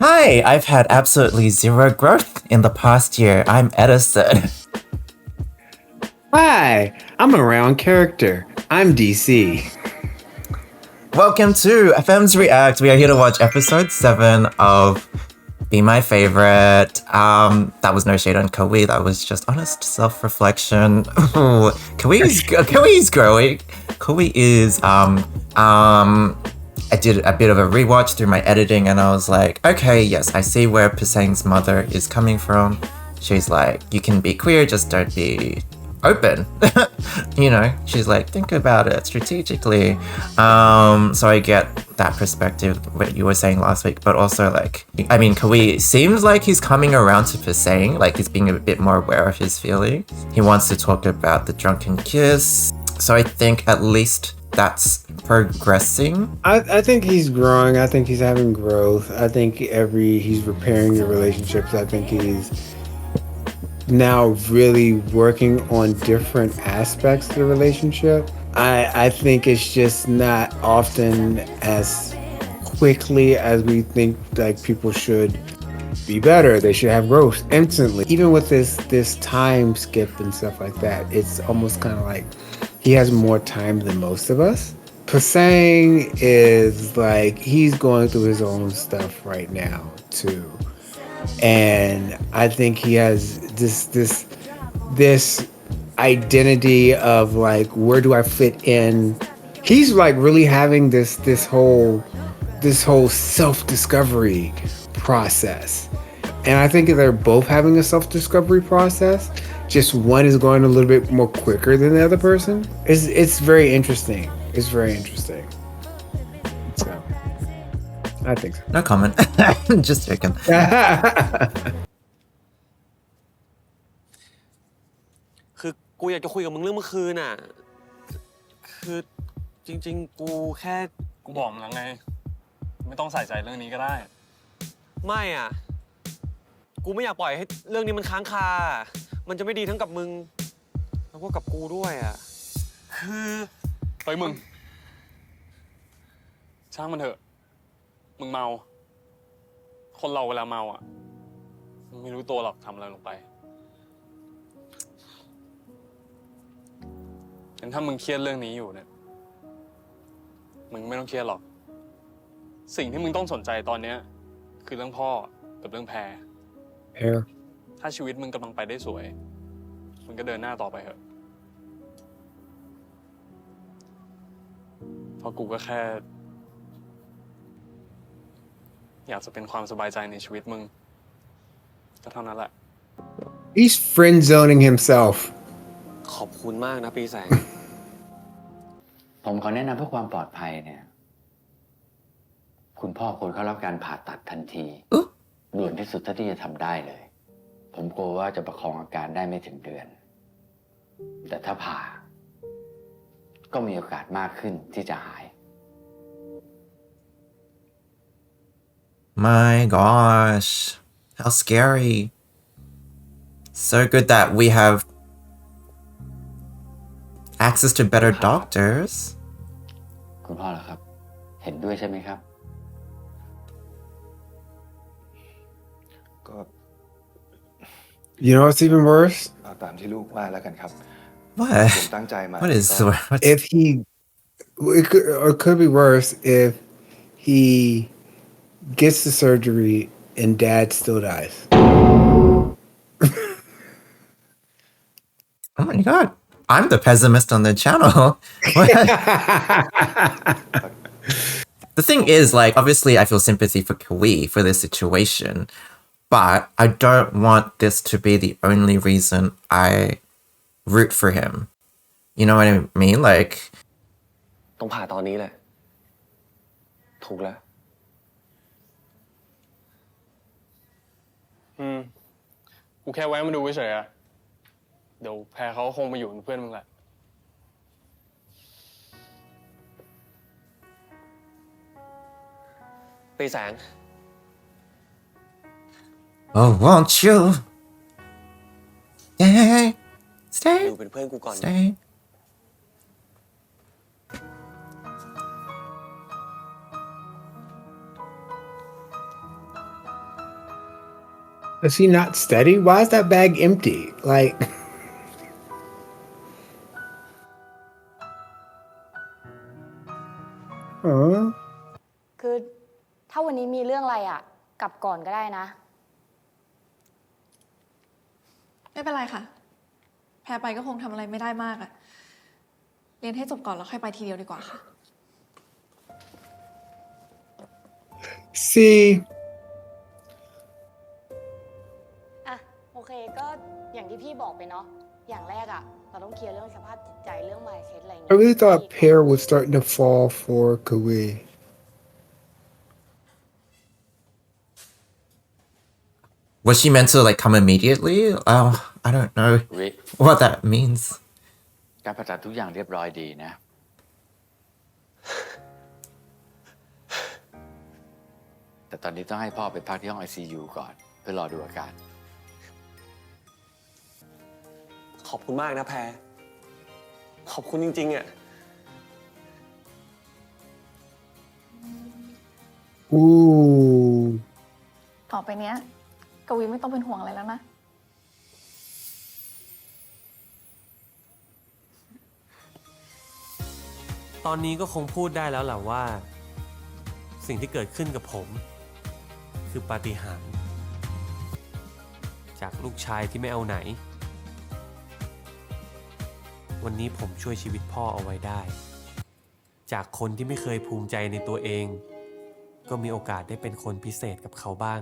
Hi, I've had absolutely zero growth in the past year. I'm Edison. Hi, I'm a round character. I'm DC. Welcome to FM's React. We are here to watch episode 7 of Be My Favorite. That was no shade on Kawi, that was just honest self-reflection. Kawi's growing. Kawi is I did a bit of a rewatch through my editing and I was like, okay, yes, I see where Pisang's mother is coming from. She's like, you can be queer, just don't be open. She's like, think about it strategically. So I get that perspective, what you were saying last week, but also Kawi seems like he's coming around to Pisang, like he's being a bit more aware of his feelings. He wants to talk about the drunken kiss. So I think at least that's progressing. I think he's growing. I think he's having growth. I think he's repairing the relationships. I think he's now really working on different aspects of the relationship. I think it's just not often as quickly as we think like people should be better. They should have growth instantly. Even with this time skip and stuff like that, it's almost kind of like he has more time than most of us. Pasang is like he's going through his own stuff right now too, and I think he has this identity of like, where do I fit in? He's like really having this whole self-discovery process, and I think they're both having a self-discovery process. Just one is going a little bit more quicker than the other person. It's very interesting. It's very interesting. So, I think so. No comment. Just joking. คือกูอยากจะคุยกับมึงเรื่องเมื่อคืนน่ะคือจริงๆกูแค่กูบอกมึงแล้วไงไม่ต้องใส่ใจเรื่องนี้ก็ได้ไม่อ่ะกูไม่อยากปล่อยให้เรื่องนี้มันค้างคามันจะไม่ดีทั้งกับมึงแล้วก็กับกูด้วยอ่ะคือเฮ้ยมึงช่างมันเถอะมึงเมาคนเราเวลาเมาอ่ะมึงไม่รู้ตัวหรอกทำอะไรลงไปงั้นถ้ามึงเครียดเรื่องนี้อยู่เนี่ยมึงไม่ต้องเครียดหรอกสิ่งที่มึงต้องสนใจตอนเนี้ยคือเรื่องพ่อกับเรื่องแพรถ้าชีวิตมึงกำลังไปได้สวยมึงก็เดินหน้าต่อไปเถอะเพราะกูก็แค่อยากจะเป็นความสบายใจในชีวิตมึงก็เท่านั้นแหละ He's friend zoning himself. ขอบคุณมากนะปีแสง ผมขอแนะนำเพื่อความปลอดภัยเนี่ยคุณพ่อควรเข้ารับการผ่าตัดทันทีด่วนที่สุดเท่าที่จะทำได้เลยผมกลัวว่าจะประคองอาการได้ไม่ถึงเดือนแต่ถ้าผ่าก็มีโอกาสมากขึ้นที่จะหาย My gosh, how scary. So good that we have access to better doctors. คุณพ่อเหรอครับเห็นด้วยใช่ไหมครับก็ You know what's even worse? เอาตามที่ลูกว่าแล้วกันครับ What? ผมตั้งใจมา What is what's... If it could be worse if he gets the surgery and dad still dies. Oh my god. I'm the pessimist on the channel. The thing is, like, obviously I feel sympathy for Kawi for this situation, but I don't want this to be the only reason I root for him. You know what I mean? Like, ต้องผ่าตอนนี้แหละถูกแล้วกูแค่แวะมาดูเฉยๆอะเดี๋ยวแพรเขาคงมาอยู่เป็นเพื่อนมึงแหละ ปีแสง oh, won't you? Stay. อยู่เป็นเพื่อนกูก่อน Stay. Is he not steady? Why is that bag empty? Like, huh? คือถ้าวันนี้มีเรื่องอะไรอ่ะ กลับก่อนก็ได้นะ ไม่เป็นไรค่ะ แพ้ไปก็คงทำอะไรไม่ได้มากอะเรียนให้จบก่อนแล้วค่อยไปทีเดียวดีกว่าค่ะ See, อ่ะ โอเค ก็อย่างที่พี่บอกไปเนาะ อย่างแรกอ่ะ เราต้องเคลียร์เรื่องสภาพจิตใจ เรื่อง mindset อะไรอย่าง I เงี้ย really thought Pear was starting to fall for Kui. Was she meant to like come immediately? Oh, I don't know วิ what that means. การผ่าตัดทุกอย่างเรียบร้อยดีนะ แต่ตอนนี้ต้องให้พ่อไปพักที่ห้อง ICU ก่อน เพื่อรอดูอาการ ขอบคุณมากนะแพร ขอบคุณจริงๆอ่ะ Ooh. ต่อไปเนี้ยกวีไม่ต้องเป็นห่วงอะไรแล้วนะ ตอนนี้ก็คงพูดได้แล้วแหละว่า สิ่งที่เกิดขึ้นกับผม คือปาฏิหาริย์จากลูกชายที่ไม่เอาไหน วันนี้ผมช่วยชีวิตพ่อเอาไว้ได้ จากคนที่ไม่เคยภูมิใจในตัวเอง ก็มีโอกาสได้เป็นคนพิเศษกับเขาบ้าง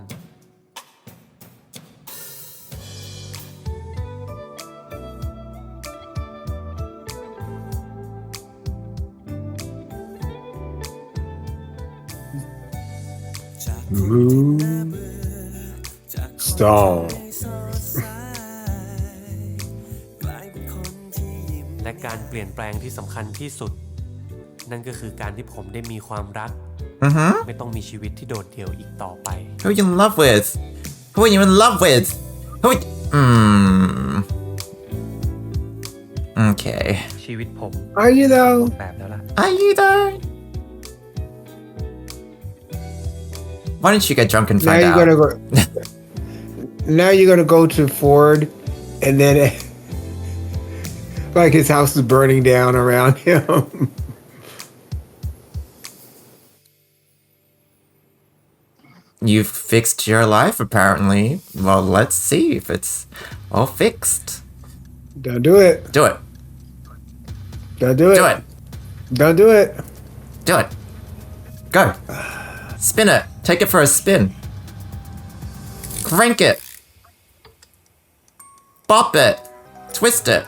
Ooh. Stone. และการเปลี่ยนแปลงที่สำคัญที่สุด นั่นก็คือการที่ผมได้มีความรัก ไม่ต้องมีชีวิตที่โดดเดี่ยวอีกต่อไป Who are you in love with? Who are you in love with? Who? Okay. ชีวิตผม Are you though? แบบแล้วล่ะ Are you there? Why don't you get drunk and Now find you're out? gonna go. Now you're gonna go to Ford, and then like his house is burning down around him. You've fixed your life, apparently. Well, let's see if it's all fixed. Don't do it. Do it. Don't do it. Do it. Don't do it. Do it. Go. Spin it. Take it for a spin. Crank it. Bop it. Twist it.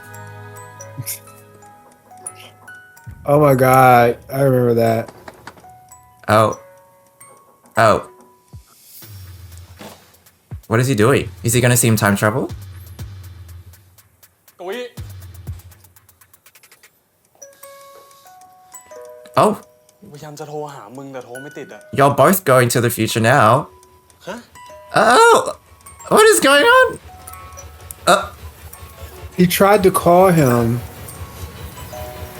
Oh my god, I remember that. Oh. Oh. What is he doing? Is he gonna see him time travel? กวี Oh. พยายามจะโทรหามึงแต่โทรไม่ติดอะ You're both going to the future now. ฮะ Oh. What is going on? He tried to call him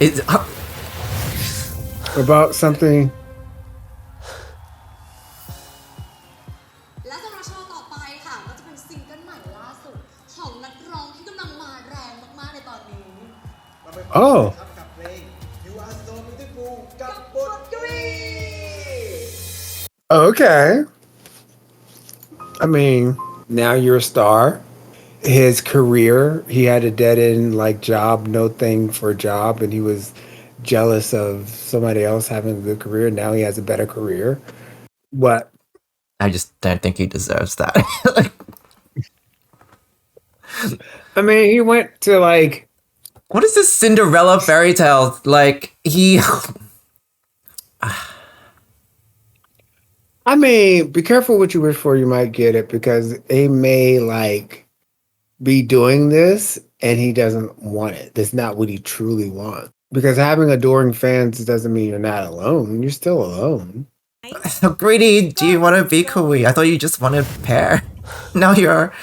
Is, about something. และสำหรับโชว์ต่อไปค่ะก็จะเป็นซิงเกิลใหม่ล่าสุดของนักร้องที่กำลังมาแรงมากๆในตอนนี้ Oh. กับเพลง You Are So Beautiful กับบทกวี Okay. I mean, now you're a star. His career, he had a dead end like job, no thing for a job, and he was jealous of somebody else having a good career. Now he has a better career. What? I just don't think he deserves that. I mean, he went to like. What is this Cinderella fairy tale? Like, he. I mean, be careful what you wish for, you might get it, because they may like be doing this and he doesn't want it. That's not what he truly wants. Because having adoring fans doesn't mean you're not alone. You're still alone. Greedy, do you want to be Kui? I thought you just wanted pair. Now you're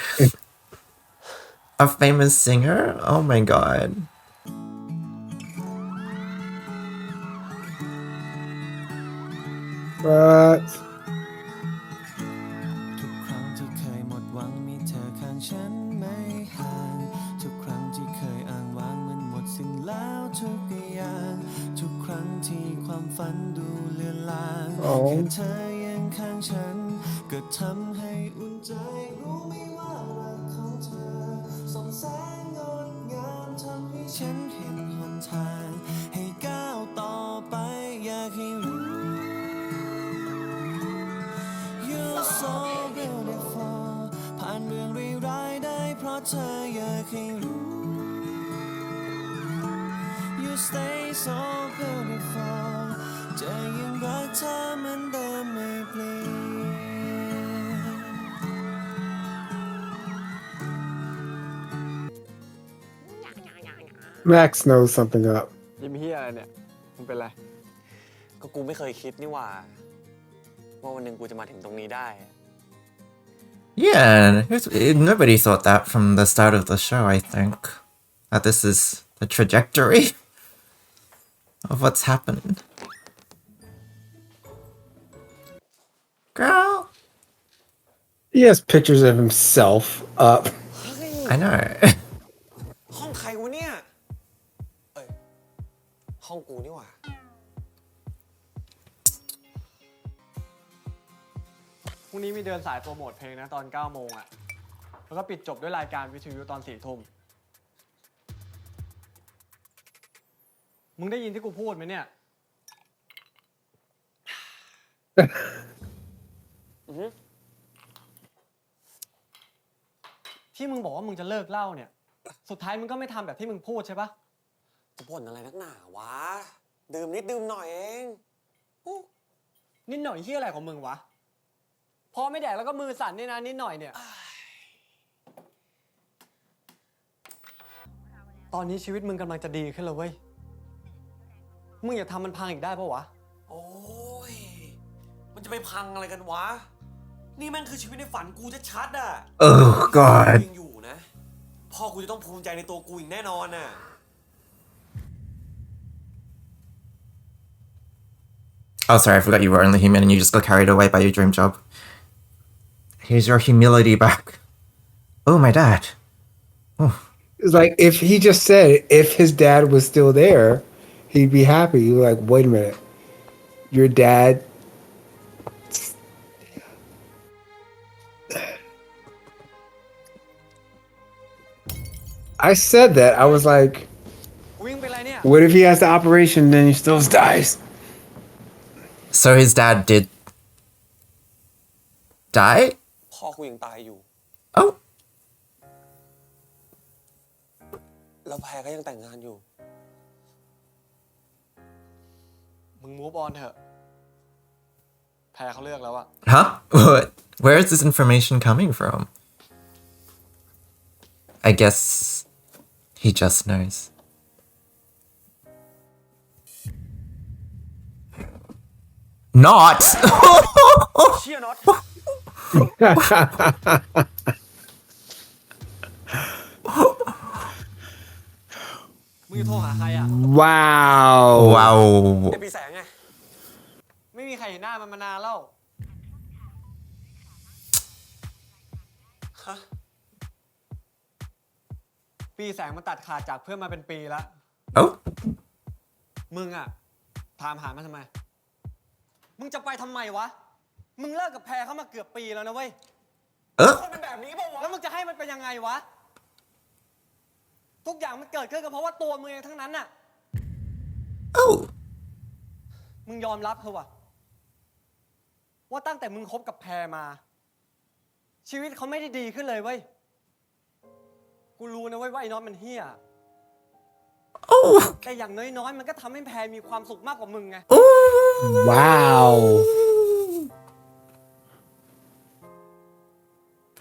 a famous singer? Oh my god. But ทุกครั้งที่เคยหมดหวังมี ข้างฉันไม่ห่างทุกครั้งที่เคยอ้างว้างมันหมดสิ้นแล้วทุกอย่างทุกครั้งที่ความฝันดูเลือนลางแค่เธอยังข้างฉันก็ทำให้อุ่นใจรู้ไหมว่ารักของเธอส่องแสงงดงามทำให้ฉันเห็นหนทางให้ก้าวต่อไปอยากให้รู้ You're so beautiful ผ่านเรื่องร้ายๆได้เพราะเธออยากให้รู้ You stay so beautiful จะยังรักเธอเหมือนเดิมไม่เปลี่ยน Max knows something up. ยิ้มเฮียอะไรเนี่ย มึงเป็นไร ก็กูไม่เคยคิดนี่หว่าวันหนึ่งกูจะมาถึงตรงนี้ได้ Yeah, nobody thought that from the start of the show, I think. That this is the trajectory of what's happening. Girl. He has pictures of himself up. I know. ห้องใครวะเนี่ย เอ้ย ห้องกูนี่หว่า พรุ่งนี้มีเดินสายโปรโมทเพลงนะตอน 9 โมงอ่ะ แล้วก็ปิดจบด้วยรายการวิทยุตอน 4 ทุ่ม มึงได้ยินที่กูพูดไหมเนี่ย ที่มึงบอกว่ามึงจะเลิกเหล้าเนี่ย สุดท้ายมึงก็ไม่ทำแบบที่มึงพูดใช่ปะจะบ่นอะไรนักหนาวะ ดื่มนิดดื่มหน่อยเองนิดหน่อยที่อะไรของมึงวะ พอไม่แดกแล้วก็มือสั่นนี่นะนิดหน่อยเนี่ย ตอนนี้ชีวิตมึงกำลังจะดีขึ้นแล้วเว้ย มึงอย่าทำมันพังอีกได้ปะวะ โอ้ย มันจะไปพังอะไรกันวะ นี่แม่งคือชีวิตในฝันกูชัดๆอ่ะ Oh God. ยังอยู่นะ พ่อกูจะต้องภูมิใจในตัวกูอีกแน่นอนน่ะ Oh, sorry, I forgot you were only human and you just got carried away by your dream job. Here's your humility back. Oh, my dad. Oh. It's like if he just said if his dad was still there, he'd be happy. You're like, wait a minute. Your dad. I said that. I was like, what if he has the operation and then he still dies? So his dad did die? พ่อกูยังตายอยู่ Oh. แล้วแพรก็ยังแต่งงานอยู่ มึงมูฟออนเถอะ แพรเขาเลือกแล้วอะ Huh? What? Where is this information coming from? I guess he just knows. Not! เชี่ยน็อต มึงจะโทรหาใครอ่ะ Wow. Wow. ไอ้ปีแสงไง ไม่มีใครเห็นหน้ามันมานานแล้ว ฮะ ปีแสงมันตัดขาดจากเพื่อนมาเป็นปีแล้ว Oh? มึงอ่ะ ถามหามันทำไม มึงจะไปทำไมวะ มึงเลิกกับแพรเขามาเกือบปีแล้วนะเว้ยคนเป็นแบบนี้ป่าวะ แล้วมึงจะให้มันเป็นยังไงวะ ทุกอย่างมันเกิดขึ้นก็เพราะว่าตัวมึงเองทั้งนั้นน่ะ Oh. มึงยอมรับเถอะวะว่าตั้งแต่มึงคบกับแพรมา ชีวิตเขาไม่ได้ดีขึ้นเลยเว้ย กูรู้นะเว้ยว่าไอ้น็อตมันเฮี้ย Oh. แต่อย่างน้อยๆมันก็ทำให้แพรมีความสุขมากกว่ามึงไง Wow.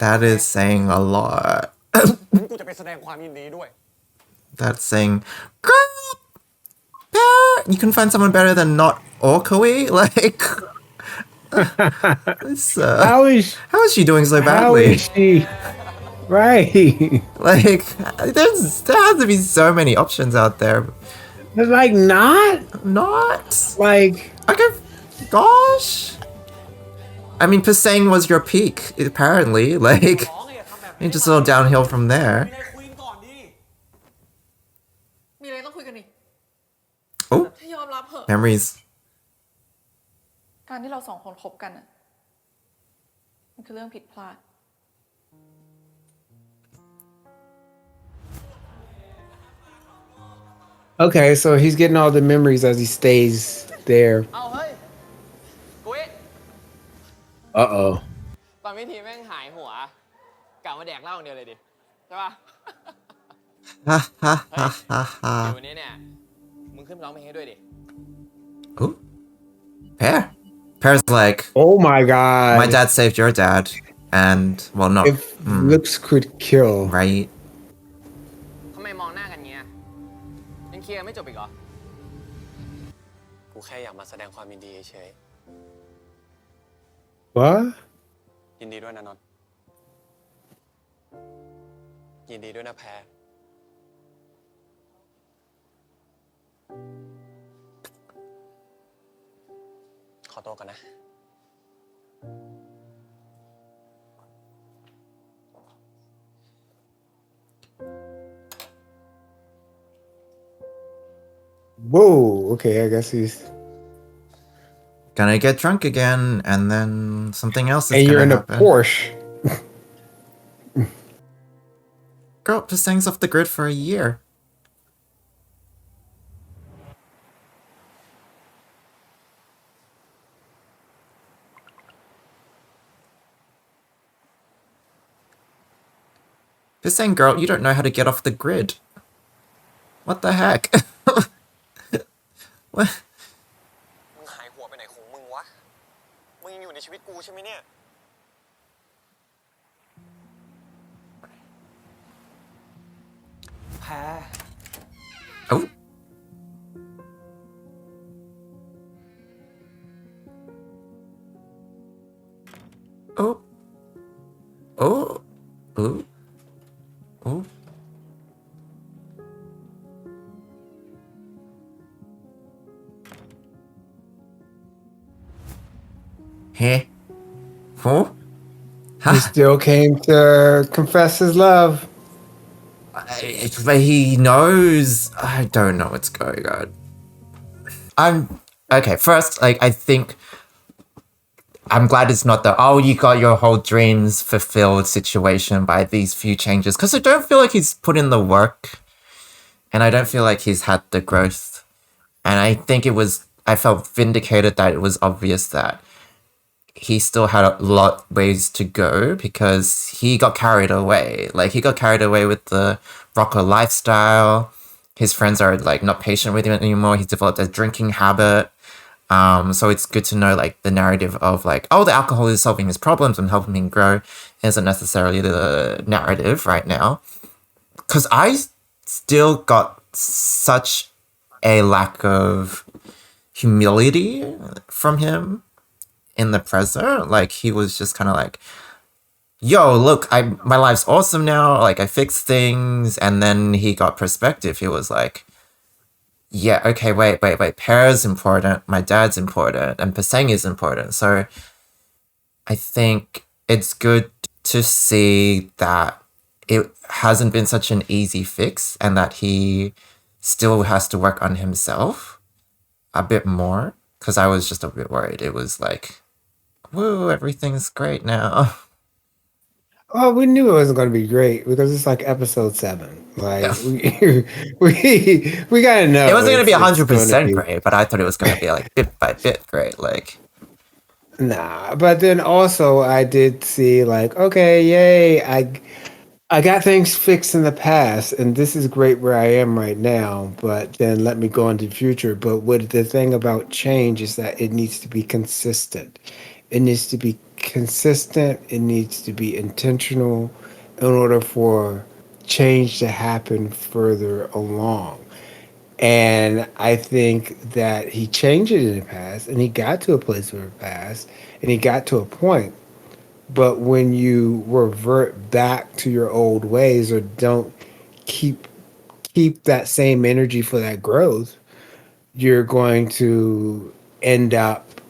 That is saying a lot. กูจะไปแสดงความยินดีด้วย That's saying, girl, you can find someone better than not Orkoe? Like, how is she doing so badly? How is she? Right. Like, there has to be so many options out there. It's like not. Like, okay, gosh. I mean, Pasang was your peak, apparently. Like, You just go downhill from มี there. อะไรคุยกันก่อนดิ มีอะไรต้องคุยกันดิ Oh, ถ้ายอมรับเถอะ memories. การที่เราสองคนคบกันอะมันคือเรื่องผิดพลาด Okay, so he's getting all the memories as he stays there. เอาเฮ้ยกุ้ย Uh-oh. ตอนวิธีแม่งหายหัวกะมาแดกเหล้าอย่างเดียวเลยดิ ใช่ป่ะ Ha ha ha ha เดี๋ยว ha. วันนี้เนี่ย มึงขึ้นไปร้องเพลงให้ด้วยดิ Ooh. Pear. Pear's like, Oh my god. my dad saved your dad. And, well, not If looks could kill. right. ทำไมมองหน้ากันเงี้ยยังเคลียร์ไม่จบอีกเหรอ กูแค่อยากมาแสดงความยินดีเฉย What? ยินดีด้วยนะนนท์ยินดีด้วยนะแพรขอตัวกันนะ Whoa. Okay, I guess he's. Gonna get drunk again, and then something else is And you're gonna in a happen. Porsche. Girl, Pisang's off the grid for a year. Pisang, girl, you don't know how to get off the grid. What the heck? What? มึงหายหัวไปไหนของมึงวะ มึงยังอยู่ในชีวิตกูใช่ไหมเนี่ย แพ้ Oh. Oh. Oh. Oh. Oh. Hey. Huh? He still came to confess his love. But he knows. I don't know what's going on. I'm okay. First, like, I think I'm glad it's not the you got your whole dreams fulfilled situation by these few changes, because I don't feel like he's put in the work, and I don't feel like he's had the growth. And I think I felt vindicated that it was obvious that he still had a lot ways to go, because he got carried away. Like, he got carried away with the rocker lifestyle. His friends are like not patient with him anymore. He's developed a drinking habit. So it's good to know, like, the narrative of, like, oh, the alcohol is solving his problems and helping him grow isn't necessarily the narrative right now. Because I still got such a lack of humility from him in the present. Like, he was just kind of like, yo, look, my life's awesome now. Like, I fixed things. And then he got perspective. He was like, yeah, okay, wait. Pear's important, my dad's important, and Pasang is important. So I think it's good to see that it hasn't been such an easy fix, and that he still has to work on himself a bit more, because I was just a bit worried. It was like, woo, everything's great now. Oh, we knew it wasn't going to be great because it's like episode 7. Like, Yeah. we gotta know. It wasn't going to be it's 100% gonna be- great, but I thought it was going to be like bit by bit great. Like, Nah, but then also I did see, like, okay, yay, I got things fixed in the past, and this is great where I am right now, but then let me go into the future. But what the thing about change is that it needs to be consistent. It needs to be consistent, it needs to be intentional in order for change to happen further along. And I think that he changed it in the past, and he got to a place in the past, and he got to a point. But when you revert back to your old ways, or don't keep that same energy for that growth, you're going to end up,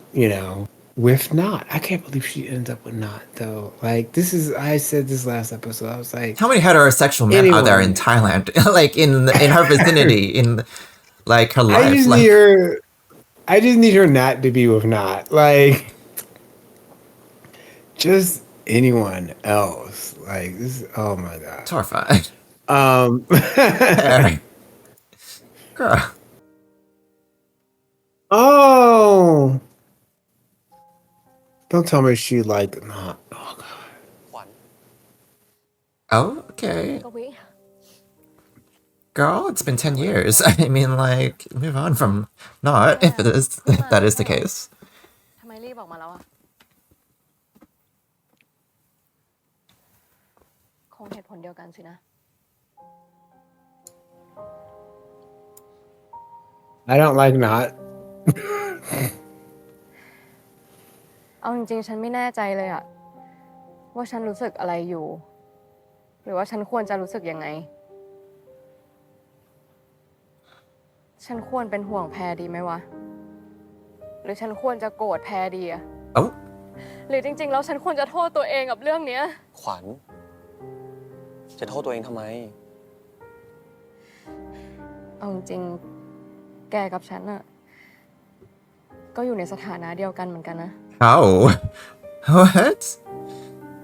with not. I can't believe she ends up with not though. Like this is I said this last episode. I was like, how many heterosexual men are there in Thailand? Like in her vicinity, in like her life. I just need her not to be with not. Like just anyone else. Like this oh my god. It's horrifying. Girl. Oh. Don't tell me she like not. Oh god. ขวัญ Oh, okay. กวิ Girl, it's been 10 years. I mean, like, move on from not, if that is the case. ทำไมรีบออกมาแล้วอะคงเหตุผลเดียวกันสินะ I don't like not. เอาจริงๆฉันไม่แน่ใจเลยอะว่าฉันรู้สึกอะไรอยู่ หรือว่าฉันควรจะรู้สึกยังไง ฉันควรเป็นห่วงแพรดีไหมวะ หรือฉันควรจะโกรธแพรดีอะ Oh. หรือจริงๆแล้วฉันควรจะโทษตัวเองกับเรื่องเนี้ย ขวัญจะโทษตัวเองทำไม เอาจริงๆแกกับฉันอะก็อยู่ในสถานะเดียวกันเหมือนกันนะ How? What?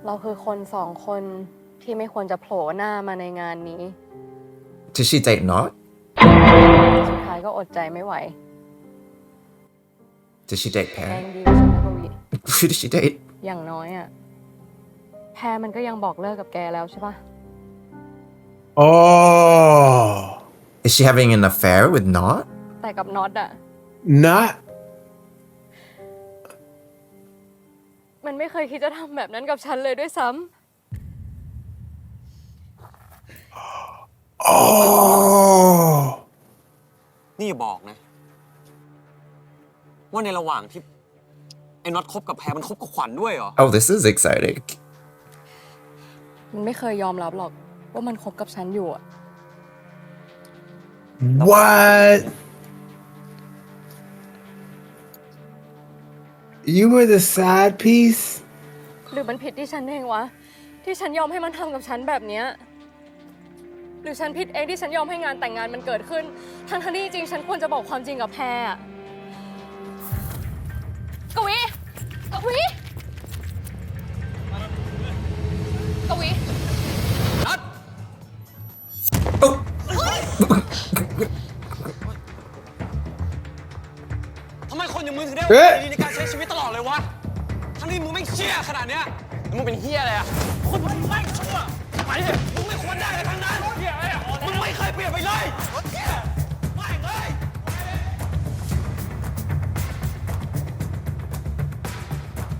เราคือคนสองคนที่ไม่ควรจะโผล่หน้ามาในงานนี้ Did she date not? สุดท้ายก็อดใจไม่ไหว Did she date แพ Pear? งดีกว่าฉันนะกวี Who did she date? อย่างน้อยอะแพรมันก็ยังบอกเลิกกับแกแล้วใช่ปะ Oh. Is she having an affair with not? แต่กับน็อตอะ Not มันไม่เคยคิดจะทำแบบนั้นกับฉันเลยด้วยซ้ำ Oh. นี่อย่าบอกนะ ว่าในระหว่างที่ไอ้น็อตคบกับแพรมันคบกับขวัญด้วยเหรอ Oh, this is exciting. มันไม่เคยยอมรับหรอกว่ามันคบกับฉันอยู่อะ What? You were the side piece? หรือมันผิดที่ฉันเองวะ ที่ฉันยอมให้มันทำกับฉันแบบเนี้ยหรือฉันผิดเองที่ฉันยอมให้งานแต่งงานมันเกิดขึ้นทั้งที่จริงฉันควรจะบอกความจริงกับแพรอะกวีน็อต ทำไมคนอย่างมึงถึงได้โอกาสดีๆในการใช้ชีวิตตลอดเลยวะ ทั้งที่มึงไม่เชี่ยขนาดเนี้ยแล้วมึงเป็นเฮียอะไรอะคนมึงไม่ชั่วไปดิมึงไม่ควรได้เลยทั้งนั้นมึงไม่เคยเปลี่ยนไปเลยไม่เลย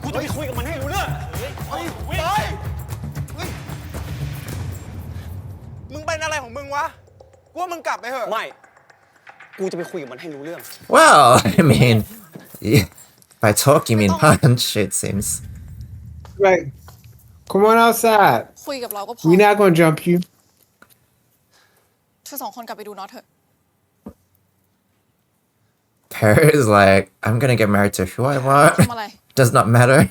กูจะไปคุยกับมันให้รู้เรื่องมึงเป็นอะไรของมึงวะ กูว่ามึงกลับไปเถอะ ไม่ กูจะไปคุยกับมันให้รู้เรื่อง Well, I mean, by talk you mean punch, it seems. Like, come on outside. คุยกับเราก็พอ We're not gonna jump you. เธอสองคนกลับไปดูน็อตเถอะ Pear is like, I'm gonna get married to who I want. ทำอะไร Does not matter.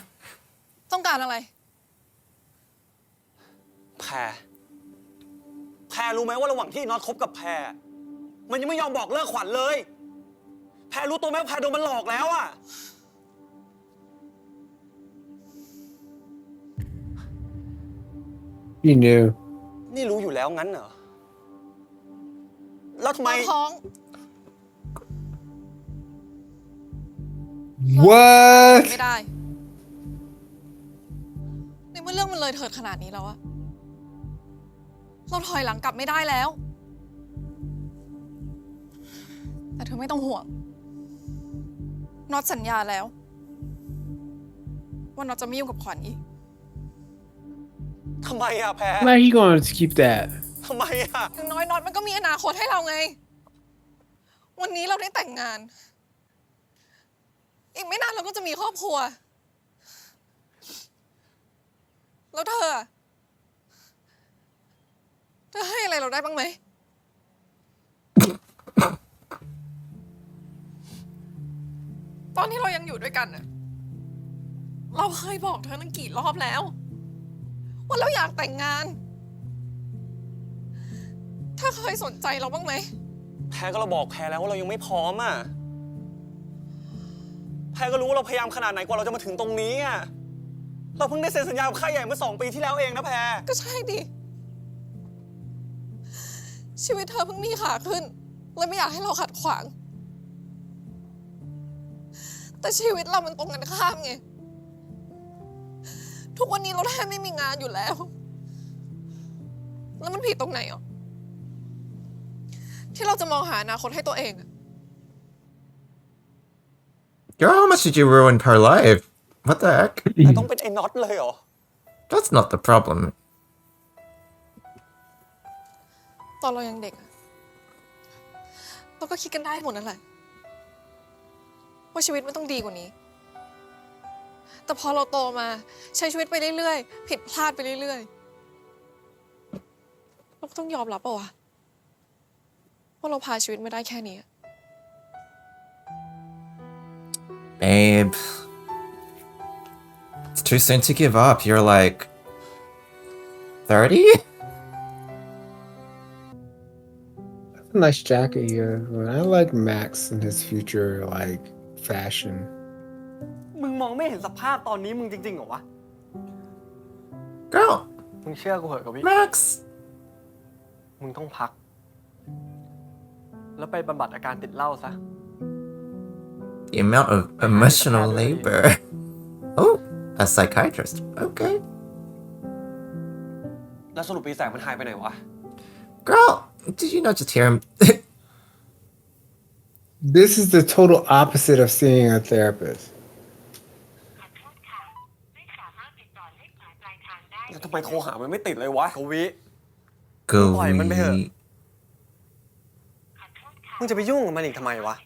ต้องการอะไร แพรรู้ไหมว่าระหว่างที่น็อตคบกับแพรมันยังไม่ยอมบอกเลิกขวัญเลย แพรรู้ตัวไหมว่าแพรโดนมันหลอกแล้วอะ You knew. นี่รู้อยู่แล้วงั้นเหรอ แล้วทำไม ท้อง What? ไม่ได้ ในเมื่อเรื่องมันเลยเถิดขนาดนี้แล้วอะเราถอยหลังกลับไม่ได้แล้ว แต่เธอไม่ต้องห่วง น็อตสัญญาแล้ว ว่าน็อตจะไม่ยุ่งกับขวัญอีก ทำไมอะแพร Like he gonna keep that. ทำไมอะ อย่างน้อยน็อตมันก็มีอนาคตให้เราไง วันนี้เราได้แต่งงาน อีกไม่นานเราก็จะมีครอบครัว แล้วเธอให้อะไรเราได้บ้างไหม ตอนที่เรายังอยู่ด้วยกันน่ะ เราเคยบอกเธอตั้งกี่รอบแล้วว่าเราอยากแต่งงานเธอเคยสนใจเราบ้างไหมแพรก็เราบอกแพรแล้วว่าเรายังไม่พร้อมอ่ะแพรก็รู้ว่าเราพยายามขนาดไหนกว่าเราจะมาถึงตรงนี้อ่ะเราเพิ่งได้เซ็นสัญญากับค่ายใหญ่เมื่อ2 ปีที่แล้วเองนะแพรก็ใช่ดิชีวิตเธอเพิ่งมีขาขึ้นเลยไม่อยากให้เราขัดขวางแต่ชีวิตเรามันตรงกันข้ามไงทุกวันนี้เราแทบไม่มีงานอยู่แล้วแล้วมันผิดตรงไหนอ่ะที่เราจะมองหาอนาคตให้ตัวเอง Girl, how much did you ruin her life? What the heck? ต้องเป็นไอ้น็อตเลยเหรอ That's not the problem. ตอนเรายังเด็กเราก็คิดกันได้หมดนั่นแหละว่าชีวิตมันต้องดีกว่านี้แต่พอเราโตมาใช้ชีวิตไปเรื่อยๆผิดพลาดไปเรื่อยๆเราก็ต้องยอมรับป่ะวะว่าเราพาชีวิตมาได้แค่นี้ Babe. It's too soon to give up. You're like 30? Nice jacket here. I like Max and his future like fashion. มึงมองไม่เห็นสภาพตอนนี้มึงจริงๆเหรอวะ Girl. มึงเชื่อกูเหอะกับวิ Max. มึงต้องพักแล้วไปบำบัดอาการติดเหล้าซะ The amount of emotional labor. Oh, a psychiatrist. Okay. แล้วสรุปปีแสงมันหายไปไหนวะ Girl, did you not just hear him? This is the total opposite of seeing a therapist. แล้วทำไมโทรหามันไม่ติดเลยวะกวิ Go. ปล่อยมันไปเถอะ มึงจะไปยุ่งกับมันอีกทำไมวะ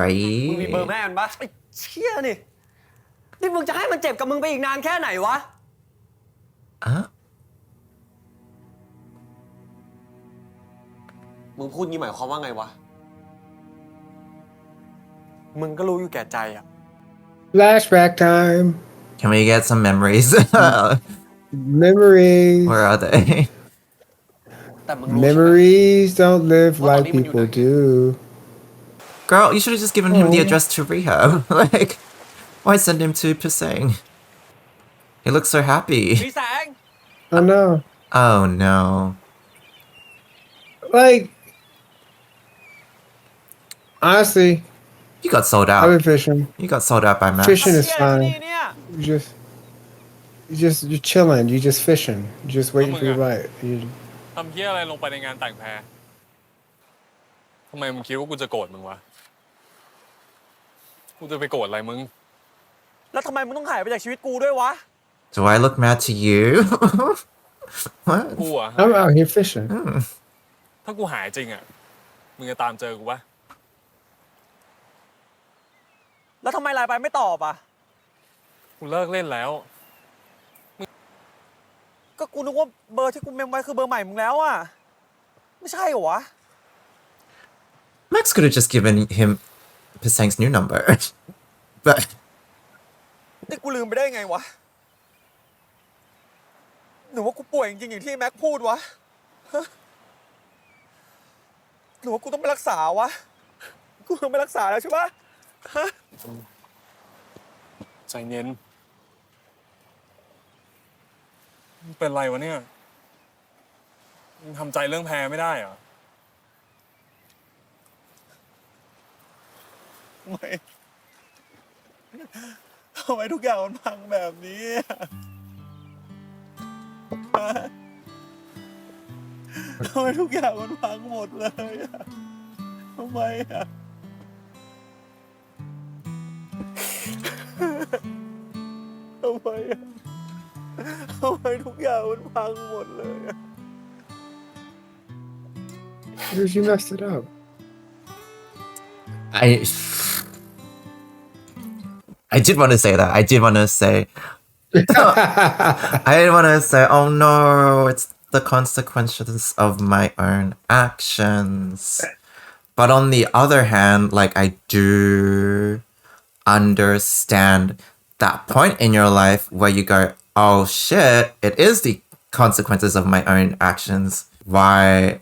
Right. มึงมีเบอร์แม่มันปะไอ้เชี่ยนี่มึงจะให้มันเจ็บกับมึงไปอีกนานแค่ไหนวะ Huh? มึงพูดงี้หมายความว่าไงวะ มึงก็รู้อยู่แก่ใจอะ Flashback time. Can we get some memories? Memories. Where are they? แต่มึงรู้ใช่ไหม Memories don't live Well, like even you people know. do. Girl, you should have just given him the address to rehab. Like, why send him to Pisang? He looks so happy. พี่แสง I know. Oh no. Like, honestly, You got sold I've out. been fishing. You got sold out by Max. Fishing is เชี่ย fine. เนี่ย You're chilling. You're just fishing. You're just waiting for your bite. You, ทำเหี้ยอะไรลงไปในงานแต่งแพรทำไมมึงคิดว่ากูจะโกรธมึงวะ กูจะไปโกรธอะไรมึง แล้วทำไมมึงต้องหายไปจากชีวิตกูด้วยวะ Do I look mad to you? What? กูอะ I'm out here fishing. ถ้ากูหายจริงอะมึงจะตามเจอกูปะ แล้วทำไมไลน์ไปไม่ตอบอ่ะ กูเลิกเล่นแล้ว ก็กูนึกว่าเบอร์ที่กูเมมไว้คือเบอร์ใหม่มึงแล้วอ่ะ ไม่ใช่เหรอวะ Max could have just given him Pisang's new number. But นี่กูลืมไปได้ไงวะ หรือว่ากูป่วยจริงๆอย่างที่แม็กพูดวะฮะหรือว่ากูต้องไปรักษาวะ กูต้องไปรักษาแล้วใช่ปะฮะ ใจเย็นมึงเป็นไรวะเนี่ยมึงทำใจเรื่องแพรไม่ได้เหรอ ทำไมทุกอย่างมันพังแบบนี้อะฮะทำไมทุกอย่างมันพังหมดเลยอะทำไมอะทำไมอะทำไมทุกอย่างมันพังหมดเลยอะ Because you messed it up. I did want to say that. I did want to say. I didn't want to say, oh no, it's the consequences of my own actions. But on the other hand, like, I do understand that point in your life where you go, oh shit, it is the consequences of my own actions. Why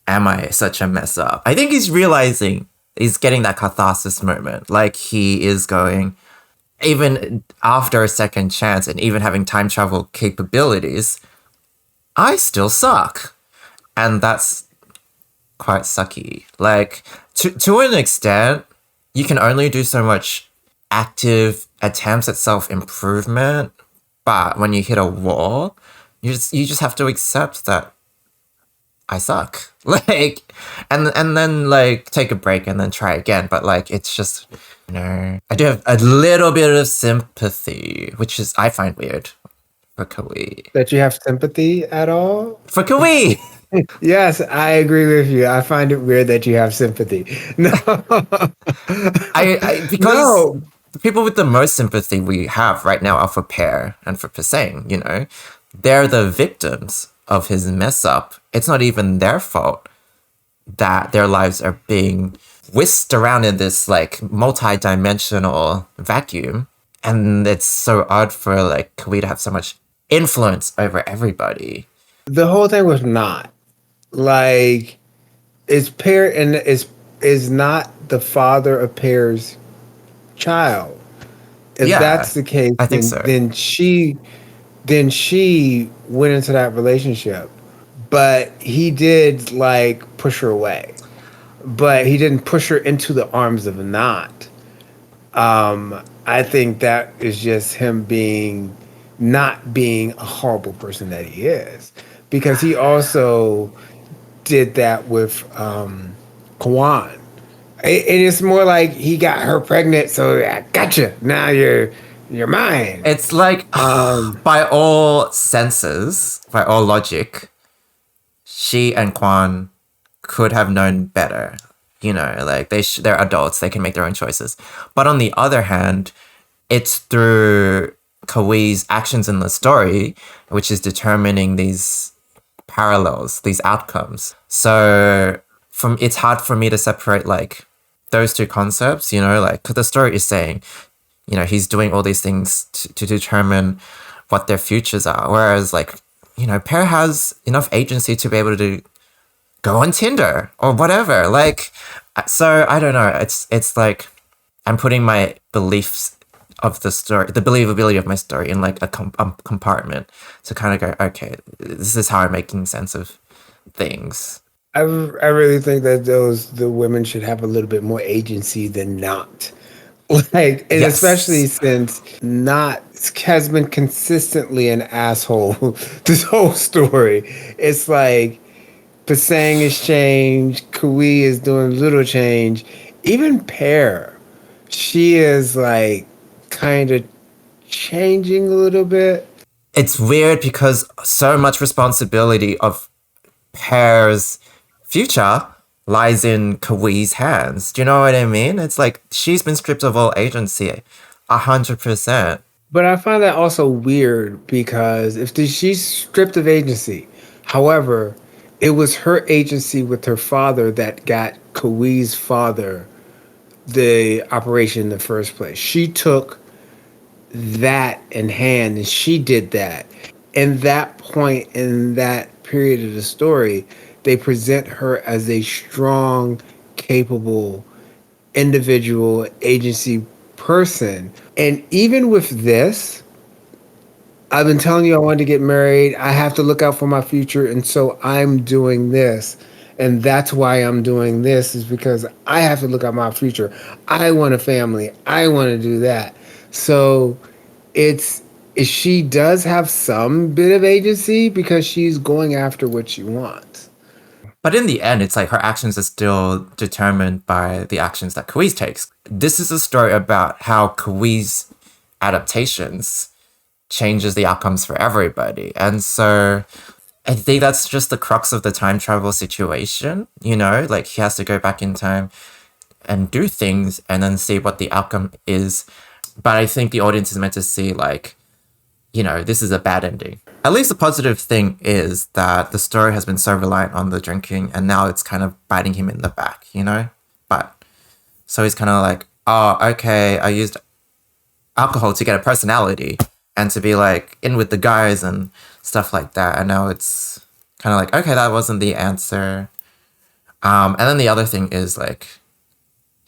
am I such a mess up? I think he's realizing, he's getting that catharsis moment. Like he is going, even after a second chance and even having time travel capabilities, I still suck. And that's quite sucky. Like, to an extent, you can only do so much active attempts at self-improvement, but when you hit a wall, you just have to accept that I suck. Like, and then like take a break and then try again. But like, it's just, I do have a little bit of sympathy, which is, I find weird for Kawi. That you have sympathy at all? For Kawi! Yes, I agree with you. I find it weird that you have sympathy. No. Because no. the people with the most sympathy we have right now are for Pear and for Pesang, They're the victims of his mess up. It's not even their fault that their lives are being whisked around in this like multi-dimensional vacuum. And it's so odd for like Kawi to have so much influence over everybody. The whole thing was not. Like, is Pear and is not the father of Pear's child. If that's the case, I think so. then she went into that relationship. But he did like push her away. But he didn't push her into the arms of Anat. I think that is just him not being a horrible person that he is. Because he also did that with Kwan. And it's more like he got her pregnant, so I gotcha. Now you're mine. It's like, by all senses, by all logic, she and Kwan could have known better. Like they're adults, they can make their own choices. But on the other hand, it's through Kawi's actions in the story, which is determining these parallels, these outcomes. So it's hard for me to separate like those two concepts, like, because the story is saying, he's doing all these things to determine what their futures are. Whereas like, Pear has enough agency to be able to go on Tinder or whatever. Like, so I don't know. It's like I'm putting my beliefs of the story, the believability of my story in like a compartment to kind of go, okay, this is how I'm making sense of things. I really think that the women should have a little bit more agency than not. Like, and Yes. especially since Not has been consistently an asshole this whole story. It's like Pasang is changed, Kawi is doing little change. Even Pear, she is like kind of changing a little bit. It's weird because so much responsibility of Pear's future lies in Kawi's hands. Do you know what I mean? It's like she's been stripped of all agency, 100%. But I find that also weird because she's stripped of agency. However, it was her agency with her father that got Kawi's father the operation in the first place. She took that in hand and she did that. And that point in that period of the story, they present her as a strong, capable, individual agency person. And even with this, I've been telling you I wanted to get married. I have to look out for my future. And so I'm doing this. And that's why I'm doing this, is because I have to look at my future. I want a family. I want to do that. So she does have some bit of agency because she's going after what she wants. But in the end, it's like her actions are still determined by the actions that Kawi takes. This is a story about how Kawi's adaptations changes the outcomes for everybody. And so I think that's just the crux of the time travel situation, like he has to go back in time and do things and then see what the outcome is. But I think the audience is meant to see like, this is a bad ending. At least the positive thing is that the story has been so reliant on the drinking and now it's kind of biting him in the back, But so he's kind of like, oh, okay, alcohol to get a personality and to be like in with the guys and stuff like that. And now it's kind of like, okay, that wasn't the answer. And then the other thing is like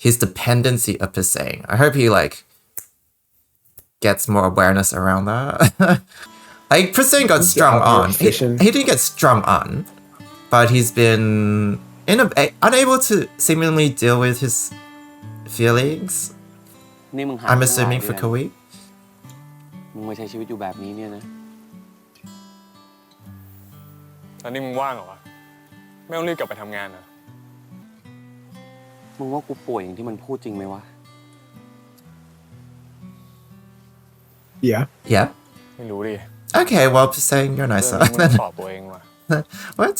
his dependency of Hussein. I hope he like gets more awareness around that. Like Hussein got strung on. He didn't get strung on, but he's been unable to seemingly deal with his feelings. นี่มึงหา I'm assuming for Kawi. มึงมาใช้ชีวิตอยู่แบบนี้เนี่ยนะ แล้วนี่มึงว่างเหรอวะไม่ต้องรีบกลับไปทำงานนะ มึงว่ากูป่วยอย่างที่มันพูดจริงไหมวะ Yeah. Yeah. ไม่รู้ดิ Okay, well, saying you're nicer. มึงตอบตัวเองว่ะ What?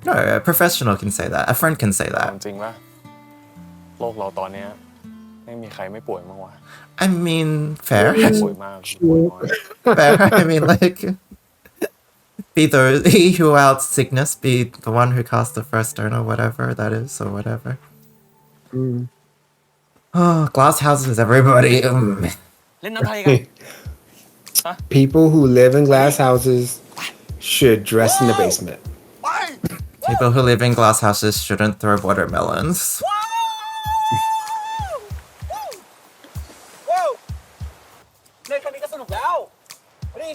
No, a professional can say that. A friend can say ตาม that. จริงป่ะโลกเราตอนเนี้ยไม่มีใครไม่ป่วยมั้งวะ I mean, fair. ป่วยมากป่วยน้อย Fair. I mean, like, he who out sickness be the one who caused the first stone or whatever that is, or whatever. Oh, glass houses, everybody. เล่นน้ำทะเลกัน People who live in glass houses should dress in the basement. People who live in glass houses shouldn't throw watermelons. เล่นแค่นี้ก็สนุกแล้วมาดิ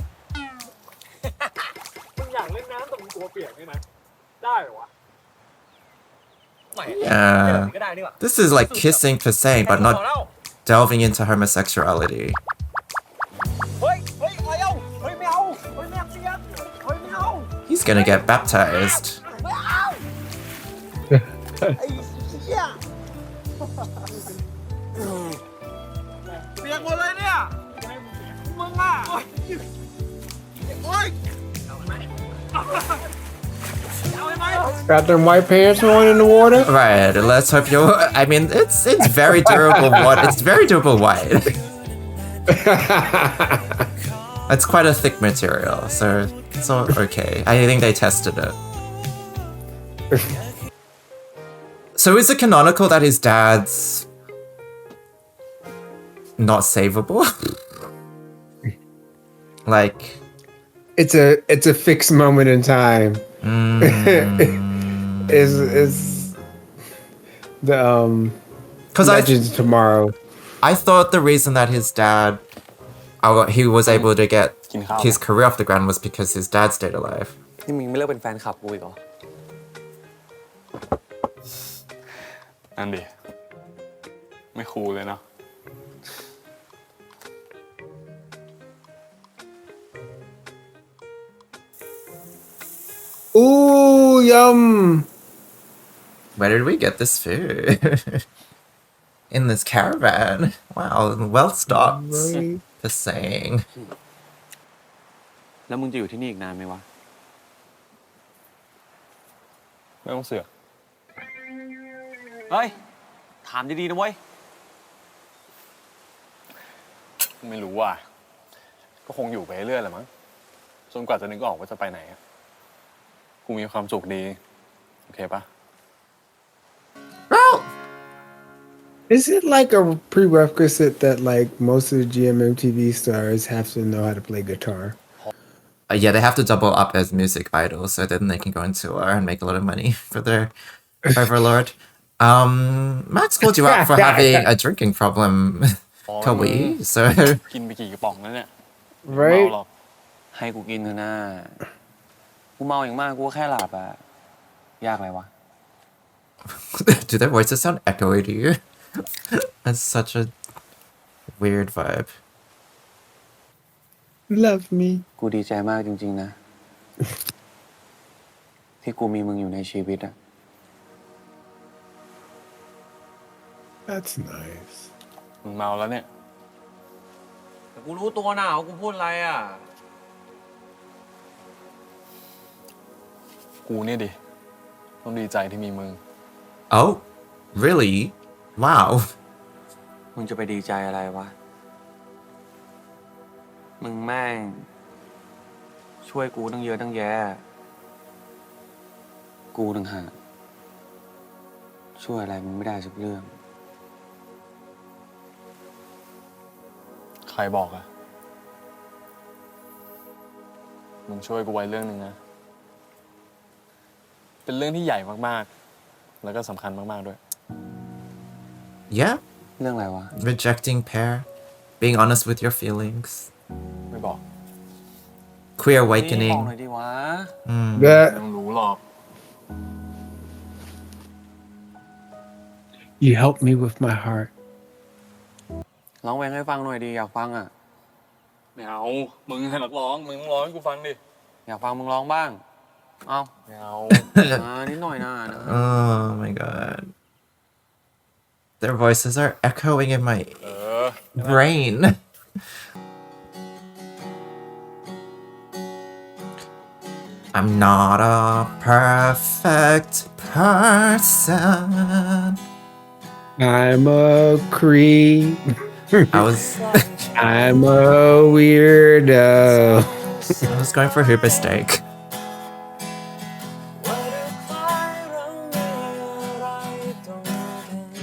มึงอยากเล่นน้ำแต่มึงตัวเปียกใช่ไหมได้เหรอวะ Yeah. This is like kissing Hussein, but not delving into homosexuality. เฮ้ยอะไรเอ้าเฮ้ยไม่เอาเฮ้ยไม่เอาเสียเฮ้ยไม่เอา He's gonna get baptized. ไม่เอาไอ้เหี้ยเปียกหมดเลยเนี่ยมึงอ่ะโอ๊ยเอาไหม Got them white pants on in the water? Right, let's hope you. I mean, it's very durable water. It's very durable white. It's quite a thick material, so it's all okay. I think they tested it. So is it canonical that his dad's not savable? Like, It's a fixed moment in time. Is the Legends tomorrow. I thought the reason that his dad he was able to get his career off the ground was because his dad stayed alive. นี่มึงไม่เลิกเป็นแฟนคลับกูอีกเหรอ นั่นดิไม่คูลเลยเนาะ Ooh, yum. Where did we get this food? In this caravan. Wow, well stocked. Right. Just saying. แล้วมึงจะอยู่ที่นี่อีกนานไหมวะ ไม่ต้องเสือก เฮ้ย ถามดีๆนะเว้ย ไม่รู้ว่ะก็คงอยู่ไปเรื่อยแหละมั้งจนกว่าจะนึกออกว่าจะไปไหนอะกูมีความสุขดีโอเคปะ Well, Is it like a prerequisite that like most of the GMMTV stars have to know how to play guitar? yeah, they have to double up as music idols so then they can go on tour and make a lot of money for their overlord. Max called you out for having a drinking problem, Kawi, so กินไปกี่กระป๋องแล้วเนี่ย Right? เมาหรอก ให้กูกินเถอะนะกูเมาอย่างมากกูก็แค่หลับอะยากไหมวะ do their voices sound echoey to you? That's such a weird vibe. Love me. กูดีใจมากจริงๆนะ ที่กูมีมึงอยู่ในชีวิตอะ That's nice. มึงเมาแล้วเนี่ย แต่กูรู้ตัวนะว่ากูพูดอะไรอะ กูเนี่ยดิต้องดีใจที่มีมึง Oh, really? Wow. มึงจะไปดีใจอะไรวะ มึงแม่งช่วยกูตั้งเยอะตั้งแยะ กูต่างหากช่วยอะไรมึงไม่ได้สักเรื่อง ใคร รบอกอะมึงช่วยกูไว้เรื่องหนึ่งนะ เป็นเรื่องที่ใหญ่มากๆ แล้วก็สำคัญมากๆด้วย Yeah. เรื่องอะไรวะ Rejecting pair. Being honest with your feelings. ไม่บอก Queer นี่บอก awakening. หน่อยดิวะ ไม่ต้องรู้หรอก You helped me with my heart. ร้องเพลงให้ฟังหน่อยดิอยากฟังอ่ะ ไม่เอา มึงให้นักร้อง มึงต้องร้องให้กูฟังดิ อยากฟังมึงร้องบ้าง เอา ไม่เอา นิดหน่อยนะ Oh my god. Their voices are echoing in my เออ brain. I'm not a perfect person. I'm a creep. I was I'm a weirdo. I was going for hooper steak.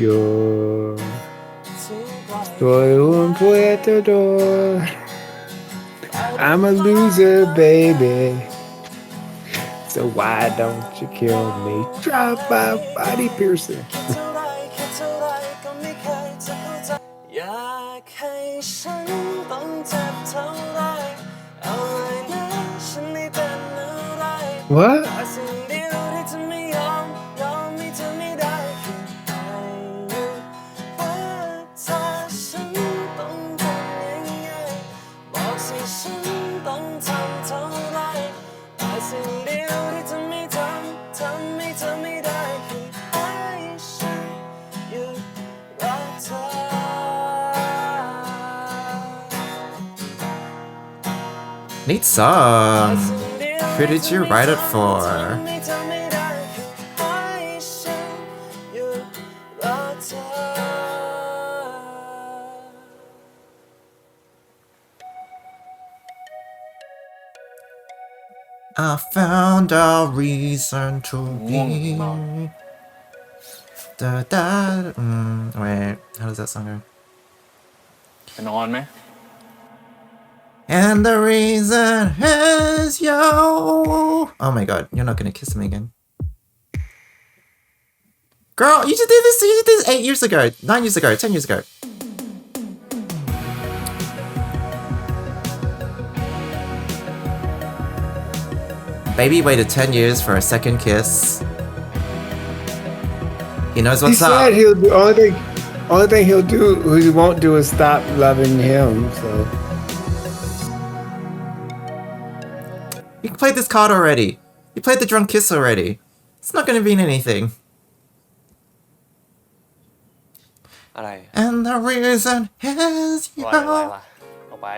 Yo estoy un puertador. I'm a loser, baby. So why don't you kill me? Drop my body piercing. อยากให้ฉันต้องเจ็บเท่าไรเอาเลยนะฉันไม่เป็นอะไร What? แต่สิ่งเดียวที่จะไม่ยอมให้เธอไม่ได้คือให้หยุดว่าถ้าฉันต้องทำยังไงบอกสิฉันต้องทำเท่าไรแต่สิ่งเดียวที่จะไม่ทำให้เธอไม่ได้คือให้ฉันหยุดรักเธอ Neat song. Who did you write it for? I found a reason to be. Da, da, wait, how does that song go? ไปนอนไหม And the reason is you. Oh my god, you're not gonna kiss me again. Girl, you did this 8 years ago, 9 years ago, 10 years ago. Baby waited 10 years for a second kiss. He knows He what's up. said he'll do only thing he won't do is stop loving him. So You played this card already. You played the drunk kiss already. It's not gonna mean anything. อะไร And the reason is you. อะไรล่ะ เอาไป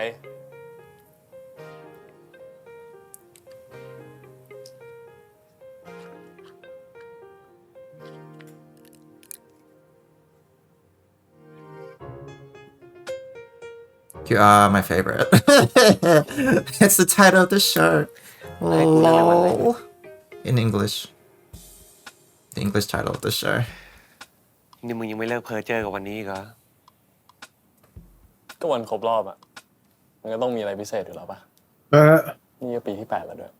You are my favorite. It's the title of the show. Oh. In English. The English title of the show. นี่มึงยังไม่เลิกเพ้อเจอกับวันนี้อีกเหรอ ก็วันครบรอบอะมันก็ต้องมีอะไรพิเศษอยู่แล้วปะนี่ก็ปีที่ 8 แล้วด้วย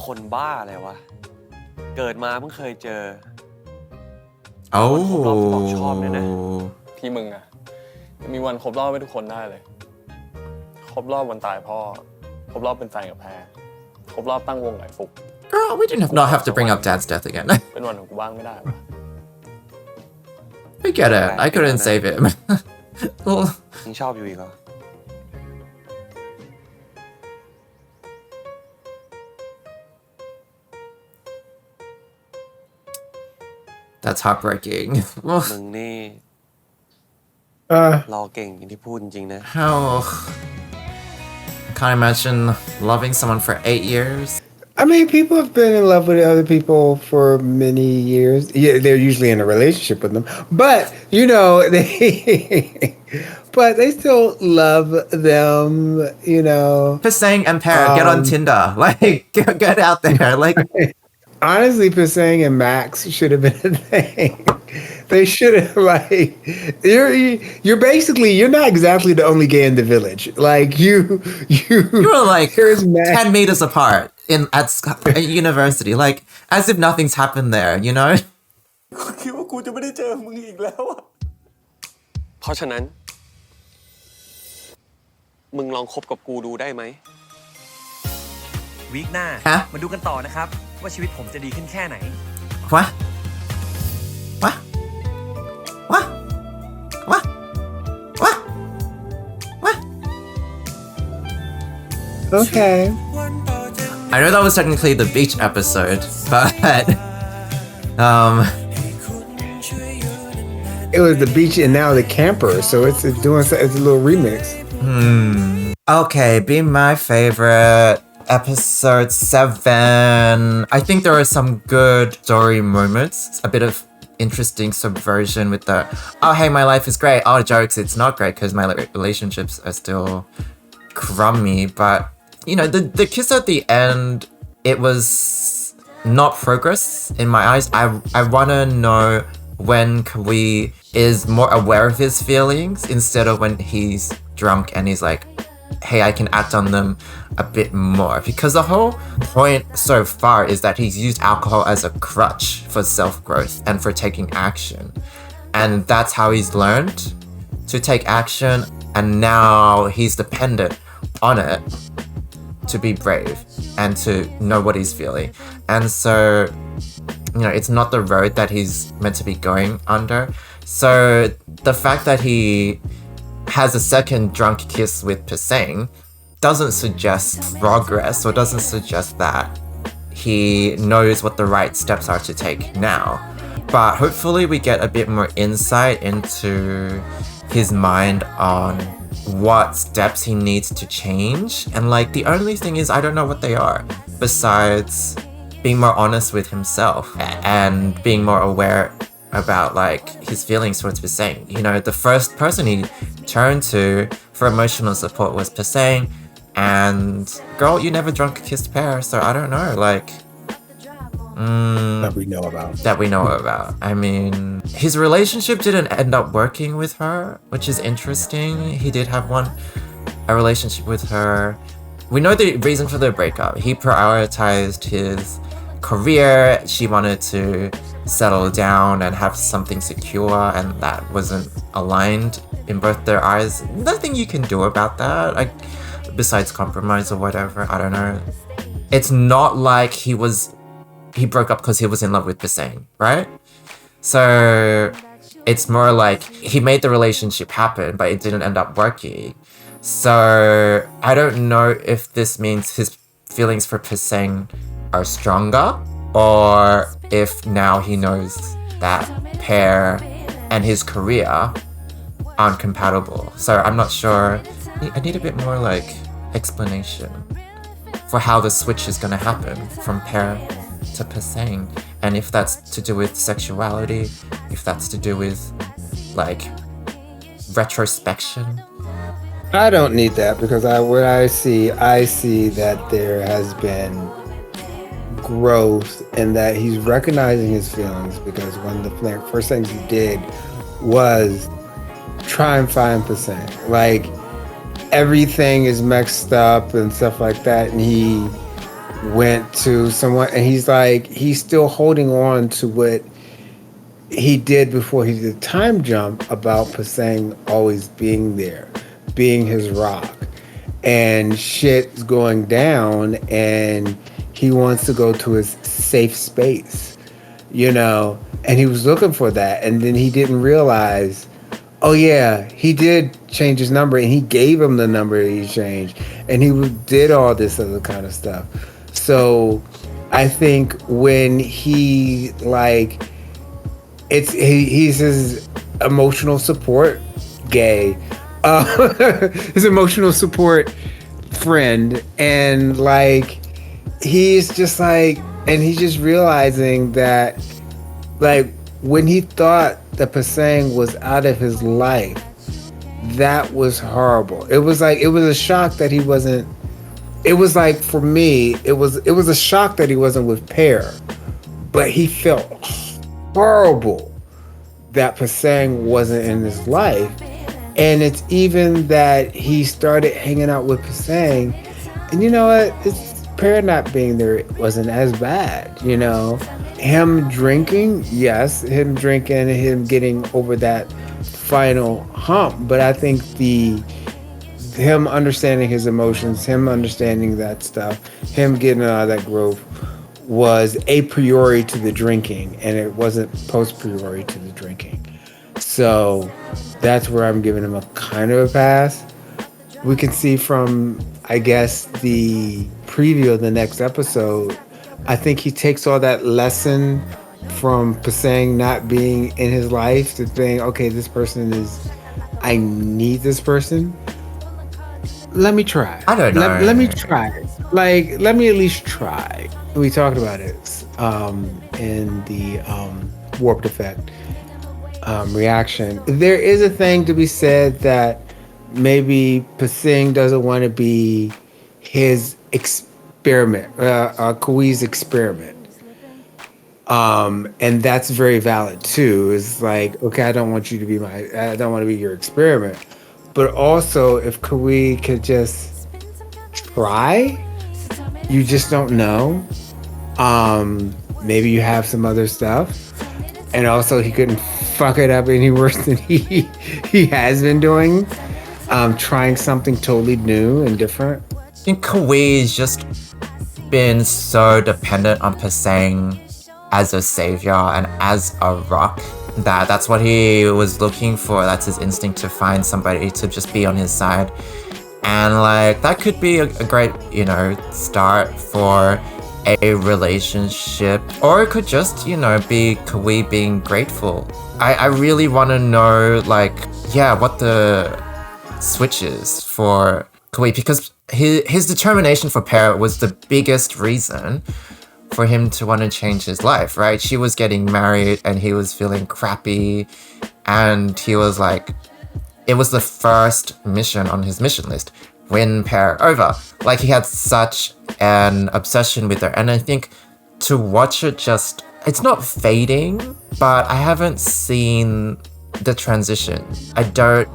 คนบ้าอะไรวะ เกิดมาเพิ่งเคยเจอ Oh. ชอบเลยนะ ที่มึงอะมีวันครบรอบให้ทุกคนได้เลย ครบรอบวันตายพ่อ ครบรอบเป็นแฟนกับแพร ครบรอบตั้งวงไก่ฟุก Girl, we didn't not have to bring up Dad's death again. เป็นวันของกูบ้างไม่ได้ปะ I get it. I couldn't save him. Well, ยังชอบอยู่อีกเหรอ that's heartbreaking. มึงนี่ รอเก่งอย่างที่พูดจริงๆนะ How? I can't imagine loving someone for 8 years. I mean, people have been in love with other people for many years. Yeah, they're usually in a relationship with them, but they still love them. Pasang and Para, get on Tinder. Like, get out there. Like, honestly, Pasang and Max should have been a thing. They should have like you're basically you're not exactly the only gay in the village. Like you were like there's 10 meters apart at university, like as if nothing's happened there, you know? คิดว่ากูจะไม่ได้เจอมึงอีกแล้วอะเพราะฉะนั้น มึงลองคบกับกูดูได้ไหม วีคหน้า ฮะ มาดูกันต่อนะครับ ว่าชีวิตผมจะดีขึ้นแค่ไหน What? What? What? What? What? What? Okay. I know that was technically the beach episode, but it was the beach and now the camper, so it's a little remix. Okay, be my favorite. Episode 7. I think there are some good story moments. A bit of interesting subversion with the, oh hey, my life is great. Oh, jokes, it's not great because my relationships are still crummy. But, you know, the kiss at the end, it was not progress in my eyes. I want to know when Kawi is more aware of his feelings instead of when he's drunk and he's like, hey, I can act on them a bit more. Because the whole point so far is that he's used alcohol as a crutch for self-growth and for taking action. And that's how he's learned to take action. And now he's dependent on it to be brave and to know what he's feeling. And so, you know, it's not the road that he's meant to be going under. So the fact that he has a second drunk kiss with Pisang doesn't suggest progress or doesn't suggest that he knows what the right steps are to take now. But hopefully we get a bit more insight into his mind on what steps he needs to change. And like the only thing is I don't know what they are besides being more honest with himself and being more aware about like his feelings towards Pisang. You know, the first person he turned to for emotional support was Pisang, and girl, you never drunk kissed pear, so I don't know, like that we know about. I mean, his relationship didn't end up working with her, which is interesting. He did have a relationship with her. We know the reason for the breakup. He prioritized his career. She wanted to settle down and have something secure, and that wasn't aligned in both their eyes. Nothing you can do about that, like besides compromise or whatever. I don't know. It's not like he broke up because he was in love with Pisang, right? So it's more like he made the relationship happen, but it didn't end up working. So I don't know if this means his feelings for Pisang are stronger, or if now he knows that pear and his career aren't compatible. So I'm not sure. I need a bit more like explanation for how the switch is going to happen from pear to Pisang, and if that's to do with sexuality, if that's to do with like retrospection. I don't need that because I see that there has been growth and that he's recognizing his feelings, because one of the first things he did was try and find Pisang. Like everything is mixed up and stuff like that, and he went to someone and he's still holding on to what he did before he did the time jump about Pisang always being there, being his rock, and shit's going down and he wants to go to his safe space, you know, and he was looking for that, and then he didn't realize, oh yeah, he did change his number, and he gave him the number that he changed, and he did all this other kind of stuff. So I think when he like, he's his emotional support gay, his emotional support friend, and like he's just like, and he's just realizing that like when he thought that Pisang was out of his life, that was horrible. It was a shock that he wasn't. It was like, for me, it was a shock that he wasn't with Pear, but he felt horrible that Pasang wasn't in his life. And it's even that he started hanging out with Pasang. And you know what? It's Per not being there wasn't as bad, you know? Him drinking, yes, him drinking and him getting over that final hump. But I think him understanding his emotions, him understanding that stuff, him getting out of that growth was a priori to the drinking, and it wasn't post priori to the drinking. So that's where I'm giving him a kind of a pass. We can see from, I guess, the preview of the next episode, I think he takes all that lesson from Pasang not being in his life to think, okay, this person I need this person. Let me try. I don't know. Let me try. Like, let me at least try. We talked about it in the warped effect reaction. There is a thing to be said that maybe Pasing doesn't want to be his experiment, Kaui's experiment. And that's very valid too. It's like, okay, I don't want to be your experiment. But also, if Kaui could just try, you just don't know. Maybe you have some other stuff. And also, he couldn't fuck it up any worse than he has been doing. Trying something totally new and different. I think Kaui's just been so dependent on Pasang as a savior and as a rock that's what he was looking for. That's his instinct, to find somebody to just be on his side. And like, that could be a great, start for a relationship. Or it could just, be Kaui being grateful. I really want to know, what the switch is for Kaui, because his determination for Per was the biggest reason for him to want to change his life, right? She was getting married and he was feeling crappy, and he was like, it was the first mission on his mission list. Win Per over. Like, he had such an obsession with her, and I think to watch it it's not fading, but I haven't seen the transition. I don't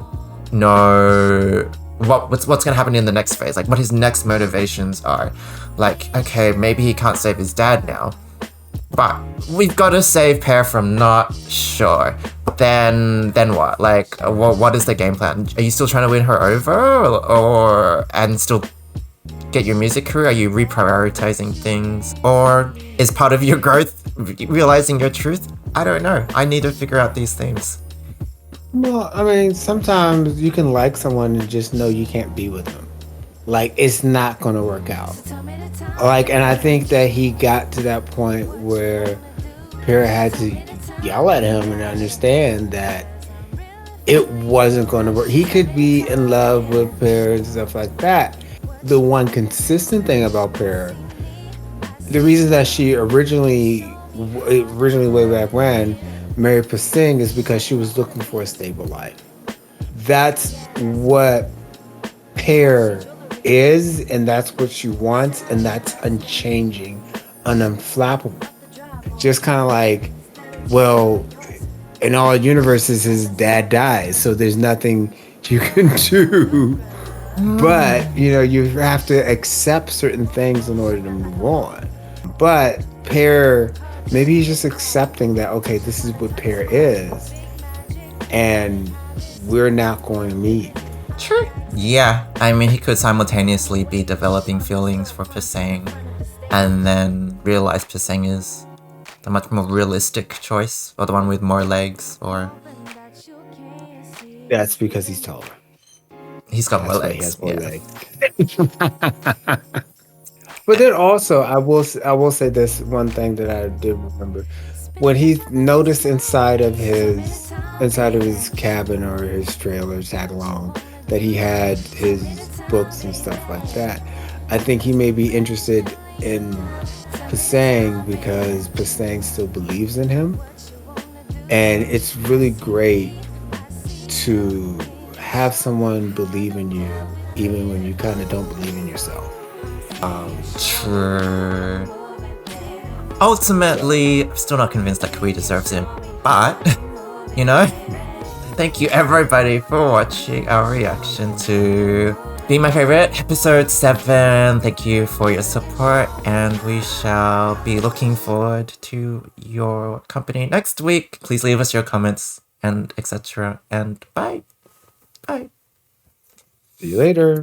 know what's gonna happen in the next phase, like what his next motivations are. Like, okay, maybe he can't save his dad now, but we've got to save Per from not sure. Then what? Like, what is the game plan? Are you still trying to win her over, and still get your music career? Are you reprioritizing things, or is part of your growth realizing your truth? I don't know. I need to figure out these things. Well, I mean, sometimes you can like someone and just know you can't be with them. Like, it's not going to work out. Like, and I think that he got to that point where Per had to yell at him and understand that it wasn't going to work. He could be in love with Per and stuff like that. The one consistent thing about Per, the reason that she originally way back when, married Pasing, is because she was looking for a stable life. That's what Per is, and that's what she wants, and that's unchanging and unflappable. Just kind of like, well, in all universes, his dad dies, so there's nothing you can do. But, you have to accept certain things in order to move on. But Per, maybe he's just accepting that, okay, this is what Per is, and we're not going to meet. Sure. Yeah, I mean, he could simultaneously be developing feelings for Pasang and then realize Pasang is the much more realistic choice, or the one with more legs, or... That's because he's taller. He's got more legs. He has more legs. But then also, I will say this one thing that I did remember. When he noticed inside of his cabin or his trailer tag along that he had his books and stuff like that, I think he may be interested in Pasang because Pasang still believes in him. And it's really great to have someone believe in you even when you kind of don't believe in yourself. True. Ultimately, I'm still not convinced that Kaui deserves him, but you know? Thank you everybody for watching our reaction to Be My Favorite episode 7. Thank you for your support, and we shall be looking forward to your company next week. Please leave us your comments and etc. And bye. Bye. See you later.